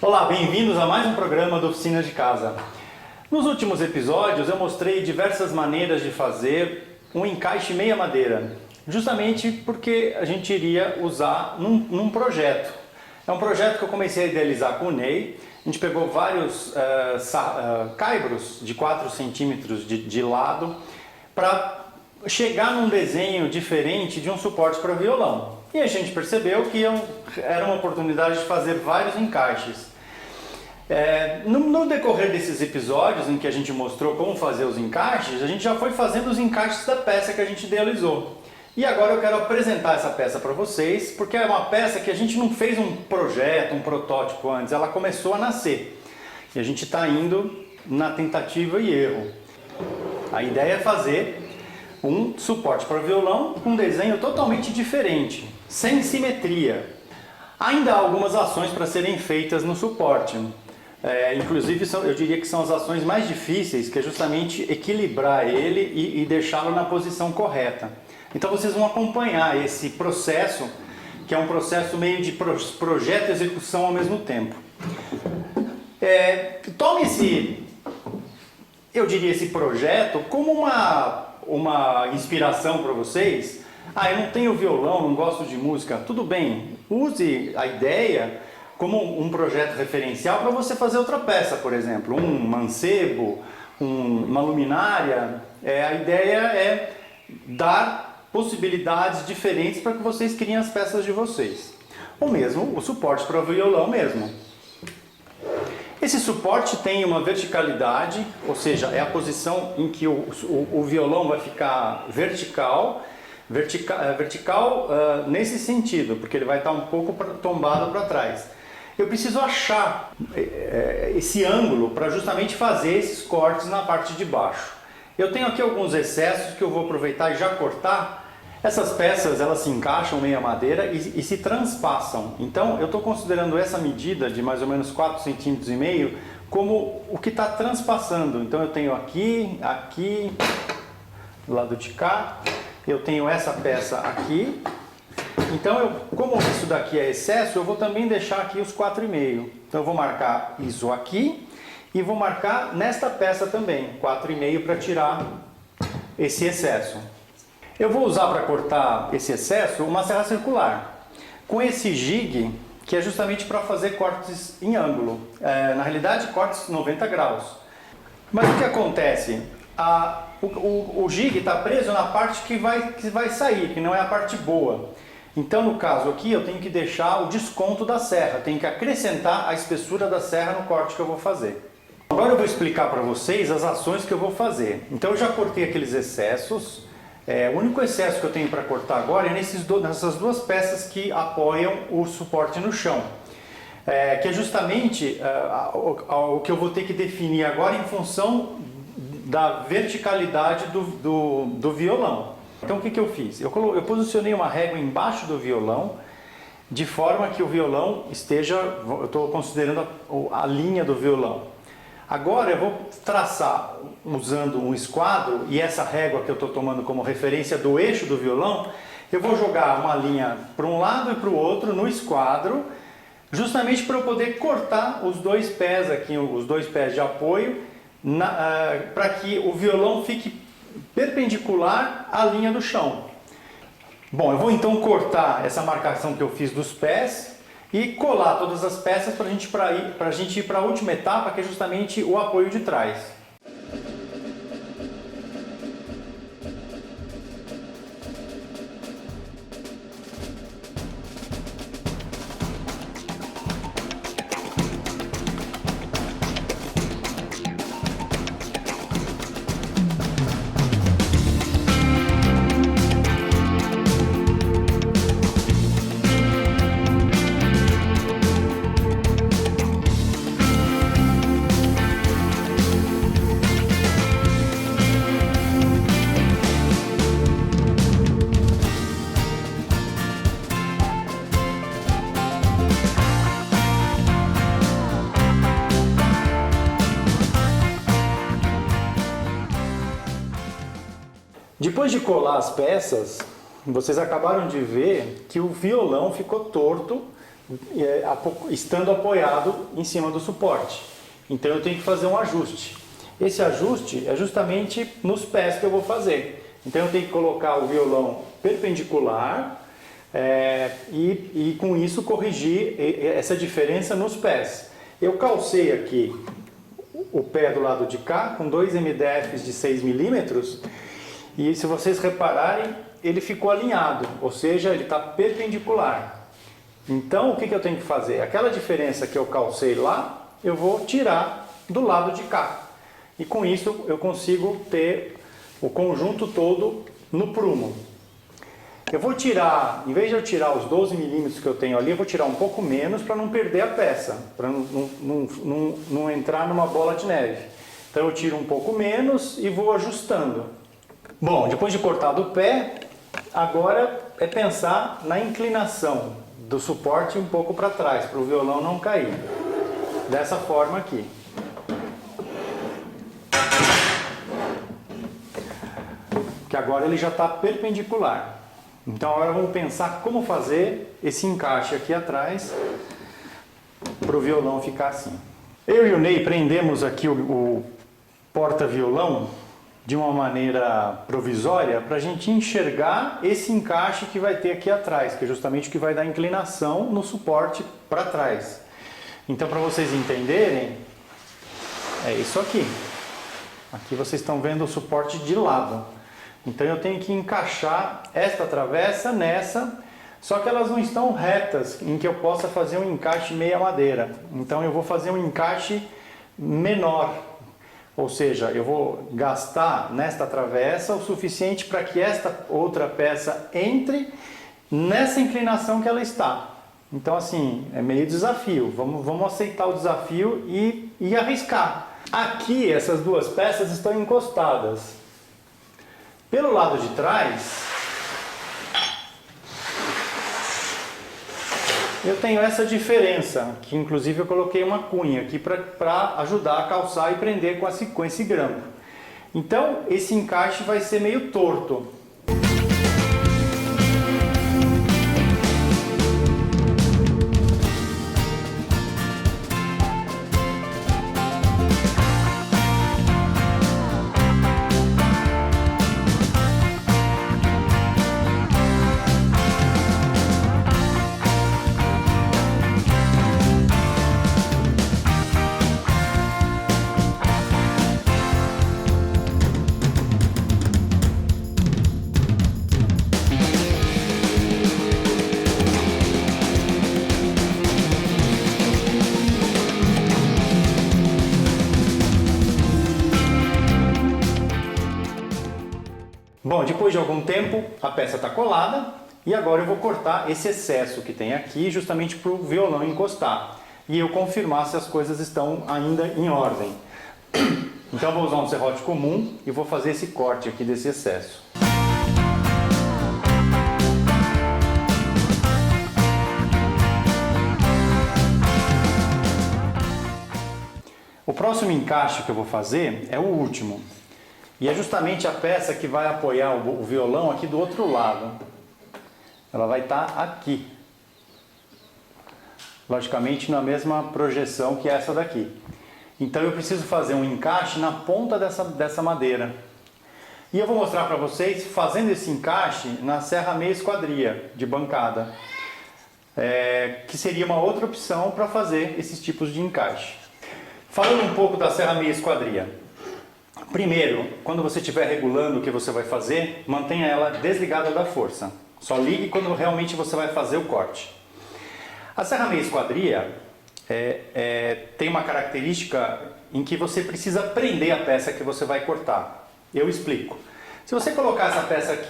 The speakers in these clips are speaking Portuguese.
Olá, bem-vindos a mais um programa do Oficina de Casa. Nos últimos episódios eu mostrei diversas maneiras de fazer um encaixe meia madeira, justamente porque a gente iria usar num projeto. É um projeto que eu comecei a idealizar com o Ney. A gente pegou vários caibros de 4 centímetros de lado para chegar num desenho diferente de um suporte para violão. E a gente percebeu que era uma oportunidade de fazer vários encaixes. No decorrer desses episódios em que a gente mostrou como fazer os encaixes, a gente já foi fazendo os encaixes da peça que a gente idealizou. E agora eu quero apresentar essa peça para vocês, porque é uma peça que a gente não fez um projeto, um protótipo antes, ela começou a nascer. E a gente está indo na tentativa e erro. A ideia é fazer um suporte para violão com um desenho totalmente diferente, sem simetria. Ainda há algumas ações para serem feitas no suporte. Inclusive, eu diria que são as ações mais difíceis, que é justamente equilibrar ele e deixá-lo na posição correta. Então vocês vão acompanhar esse processo, que é um processo meio de projeto e execução ao mesmo tempo. Tome esse projeto como uma inspiração para vocês. Eu não tenho violão, não gosto de música. Tudo bem, use a ideia como um projeto referencial para você fazer outra peça, por exemplo, um mancebo, uma luminária. A ideia é dar possibilidades diferentes para que vocês criem as peças de vocês. Ou mesmo o suporte para o violão mesmo. Esse suporte tem uma verticalidade, ou seja, é a posição em que o violão vai ficar vertical nesse sentido, porque ele vai estar um pouco tombado para trás. Eu preciso achar esse ângulo para justamente fazer esses cortes na parte de baixo. Eu tenho aqui alguns excessos que eu vou aproveitar e já cortar. Essas peças elas se encaixam meia madeira e se transpassam. Então eu estou considerando essa medida de mais ou menos 4,5 centímetros como o que está transpassando. Então eu tenho aqui, do lado de cá, eu tenho essa peça aqui. Então como isso daqui é excesso, eu vou também deixar aqui os 4,5. Então eu vou marcar isso aqui e vou marcar nesta peça também, 4,5 para tirar esse excesso. Eu vou usar para cortar esse excesso uma serra circular, com esse jig, que é justamente para fazer cortes em ângulo, na realidade cortes 90 graus. Mas o que acontece? O jig está preso na parte que vai sair, que não é a parte boa. Então no caso aqui eu tenho que deixar o desconto da serra, tenho que acrescentar a espessura da serra no corte que eu vou fazer. Agora eu vou explicar para vocês as ações que eu vou fazer. Então eu já cortei aqueles excessos. O único excesso que eu tenho para cortar agora é nessas duas peças que apoiam o suporte no chão. Que é justamente o que eu vou ter que definir agora em função da verticalidade do violão. Então o que eu fiz? Eu posicionei uma régua embaixo do violão, de forma que o violão esteja, eu estou considerando a linha do violão. Agora eu vou traçar usando um esquadro e essa régua que eu estou tomando como referência do eixo do violão, eu vou jogar uma linha para um lado e para o outro no esquadro, justamente para eu poder cortar os dois pés aqui, os dois pés de apoio, para que o violão fique perpendicular à linha do chão. Bom, eu vou então cortar essa marcação que eu fiz dos pés e colar todas as peças para a gente ir para a última etapa, que é justamente o apoio de trás. Depois de colar as peças, vocês acabaram de ver que o violão ficou torto estando apoiado em cima do suporte. Então eu tenho que fazer um ajuste. Esse ajuste é justamente nos pés que eu vou fazer. Então eu tenho que colocar o violão perpendicular e com isso corrigir essa diferença nos pés. Eu calcei aqui o pé do lado de cá com 2 MDFs de 6 milímetros e se vocês repararem, ele ficou alinhado, ou seja, ele está perpendicular. Então o que eu tenho que fazer? Aquela diferença que eu calcei lá, eu vou tirar do lado de cá. E com isso eu consigo ter o conjunto todo no prumo. Eu vou tirar, em vez de eu tirar os 12 milímetros que eu tenho ali, eu vou tirar um pouco menos para não perder a peça, para não entrar numa bola de neve. Então eu tiro um pouco menos e vou ajustando. Bom, depois de cortado o pé, agora é pensar na inclinação do suporte um pouco para trás, para o violão não cair. Dessa forma aqui. Que agora ele já está perpendicular. Então agora vamos pensar como fazer esse encaixe aqui atrás para o violão ficar assim. Eu e o Ney prendemos aqui o porta-violão de uma maneira provisória para a gente enxergar esse encaixe que vai ter aqui atrás, que é justamente o que vai dar inclinação no suporte para trás. Então, para vocês entenderem, é isso aqui. Aqui vocês estão vendo o suporte de lado. Então eu tenho que encaixar esta travessa nessa, só que elas não estão retas em que eu possa fazer um encaixe meia madeira. Então eu vou fazer um encaixe menor, ou seja, eu vou gastar nesta travessa o suficiente para que esta outra peça entre nessa inclinação que ela está. Então assim, é meio desafio, vamos aceitar o desafio e arriscar. Aqui essas duas peças estão encostadas. Pelo lado de trás, eu tenho essa diferença, que inclusive eu coloquei uma cunha aqui para ajudar a calçar e prender com esse grampo. Então esse encaixe vai ser meio torto. Bom, depois de algum tempo a peça está colada e agora eu vou cortar esse excesso que tem aqui justamente para o violão encostar e eu confirmar se as coisas estão ainda em ordem. Então eu vou usar um serrote comum e vou fazer esse corte aqui desse excesso. O próximo encaixe que eu vou fazer é o último. E é justamente a peça que vai apoiar o violão aqui do outro lado. Ela vai estar aqui. Logicamente na mesma projeção que essa daqui. Então eu preciso fazer um encaixe na ponta dessa madeira. E eu vou mostrar para vocês fazendo esse encaixe na serra meia esquadria de bancada. Que seria uma outra opção para fazer esses tipos de encaixe. Falando um pouco da serra meia esquadria. Primeiro, quando você estiver regulando o que você vai fazer, mantenha ela desligada da força. Só ligue quando realmente você vai fazer o corte. A serra meia esquadria tem uma característica em que você precisa prender a peça que você vai cortar. Eu explico. Se você colocar essa peça aqui,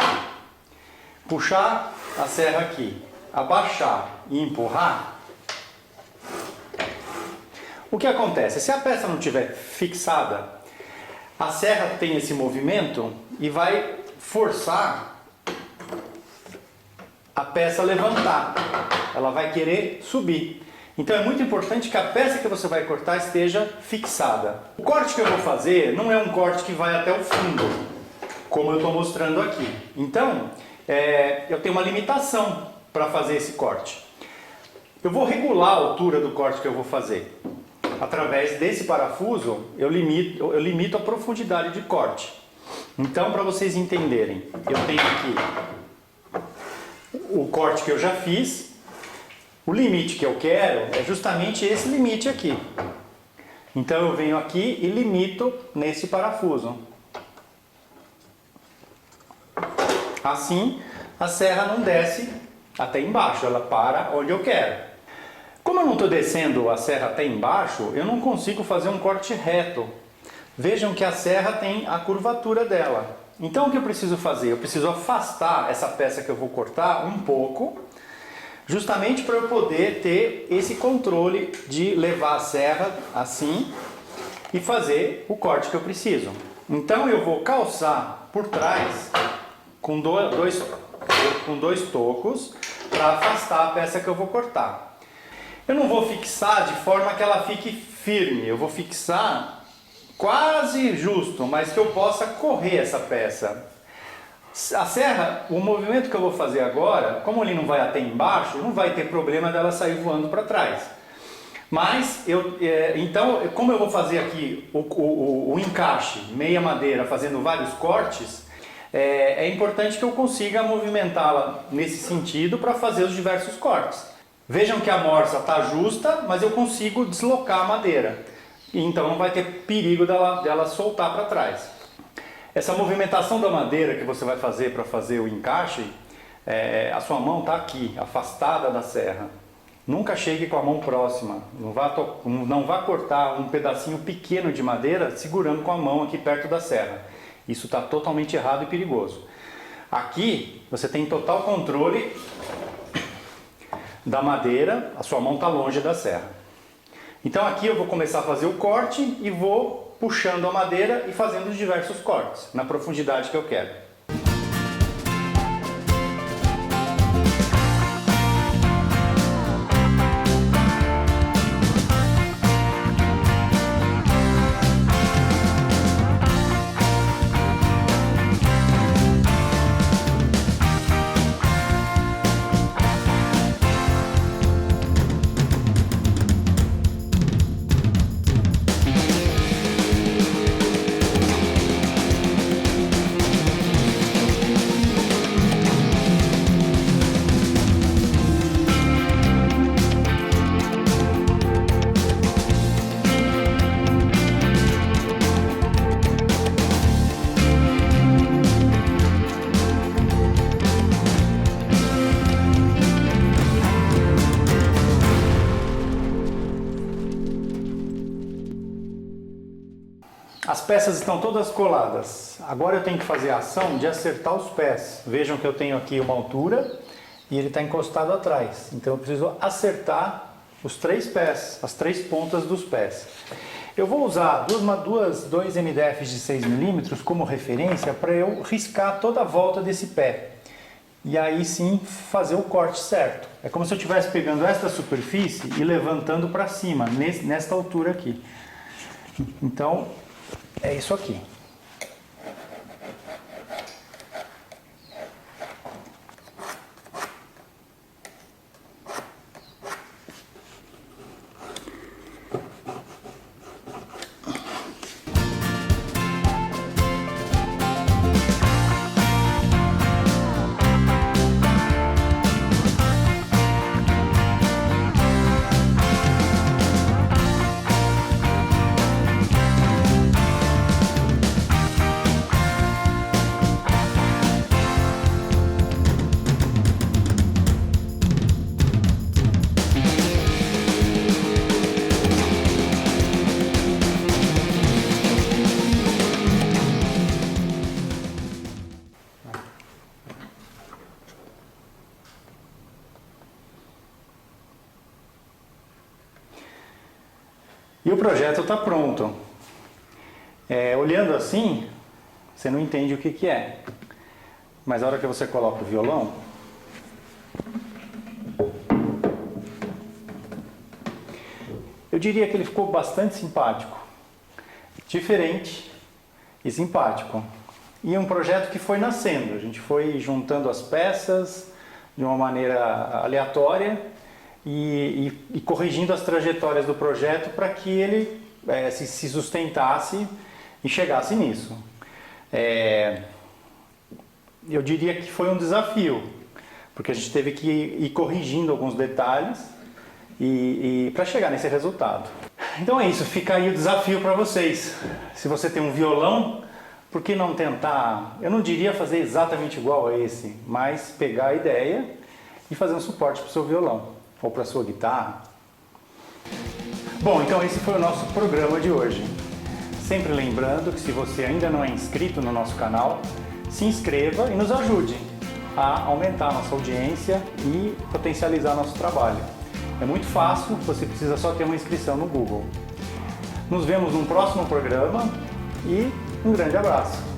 puxar a serra aqui, abaixar e empurrar, o que acontece? Se a peça não estiver fixada, a serra tem esse movimento e vai forçar a peça a levantar. Ela vai querer subir. Então é muito importante que a peça que você vai cortar esteja fixada. O corte que eu vou fazer não é um corte que vai até o fundo, como eu estou mostrando aqui. Então, eu tenho uma limitação para fazer esse corte. Eu vou regular a altura do corte que eu vou fazer. Através desse parafuso, eu limito a profundidade de corte. Então, para vocês entenderem, eu tenho aqui o corte que eu já fiz. O limite que eu quero é justamente esse limite aqui. Então, eu venho aqui e limito nesse parafuso. Assim, a serra não desce até embaixo, ela para onde eu quero. Como eu não estou descendo a serra até embaixo, eu não consigo fazer um corte reto. Vejam que a serra tem a curvatura dela. Então o que eu preciso fazer? Eu preciso afastar essa peça que eu vou cortar um pouco, justamente para eu poder ter esse controle de levar a serra assim e fazer o corte que eu preciso. Então eu vou calçar por trás com dois tocos para afastar a peça que eu vou cortar. Eu não vou fixar de forma que ela fique firme, eu vou fixar quase justo, mas que eu possa correr essa peça. A serra, o movimento que eu vou fazer agora, como ele não vai até embaixo, não vai ter problema dela sair voando para trás. Mas, então, como eu vou fazer aqui o encaixe, meia madeira, fazendo vários cortes, é importante que eu consiga movimentá-la nesse sentido para fazer os diversos cortes. Vejam que a morsa está justa, mas eu consigo deslocar a madeira. Então não vai ter perigo dela soltar para trás. Essa movimentação da madeira que você vai fazer para fazer o encaixe, a sua mão está aqui, afastada da serra. Nunca chegue com a mão próxima. Não vá cortar um pedacinho pequeno de madeira segurando com a mão aqui perto da serra. Isso está totalmente errado e perigoso. Aqui você tem total controle da madeira, a sua mão está longe da serra. Então aqui eu vou começar a fazer o corte e vou puxando a madeira e fazendo os diversos cortes na profundidade que eu quero. As peças estão todas coladas. Agora eu tenho que fazer a ação de acertar os pés. Vejam que eu tenho aqui uma altura e ele está encostado atrás. Então eu preciso acertar os três pés, as três pontas dos pés. Eu vou usar dois MDFs de 6 mm como referência para eu riscar toda a volta desse pé. E aí sim fazer o corte certo. É como se eu estivesse pegando esta superfície e levantando para cima, nesta altura aqui. Então, é isso aqui. E o projeto está pronto. Olhando assim, você não entende o que é. Mas a hora que você coloca o violão, eu diria que ele ficou bastante simpático. Diferente e simpático. E um projeto que foi nascendo. A gente foi juntando as peças de uma maneira aleatória e corrigindo as trajetórias do projeto para que ele se sustentasse e chegasse nisso. Eu diria que foi um desafio, porque a gente teve que ir corrigindo alguns detalhes e para chegar nesse resultado. Então é isso, fica aí o desafio para vocês. Se você tem um violão, por que não tentar, eu não diria fazer exatamente igual a esse, mas pegar a ideia e fazer um suporte para o seu violão ou para a sua guitarra. Bom, então esse foi o nosso programa de hoje. Sempre lembrando que se você ainda não é inscrito no nosso canal, se inscreva e nos ajude a aumentar a nossa audiência e potencializar nosso trabalho. É muito fácil, você precisa só ter uma inscrição no Google. Nos vemos num próximo programa e um grande abraço!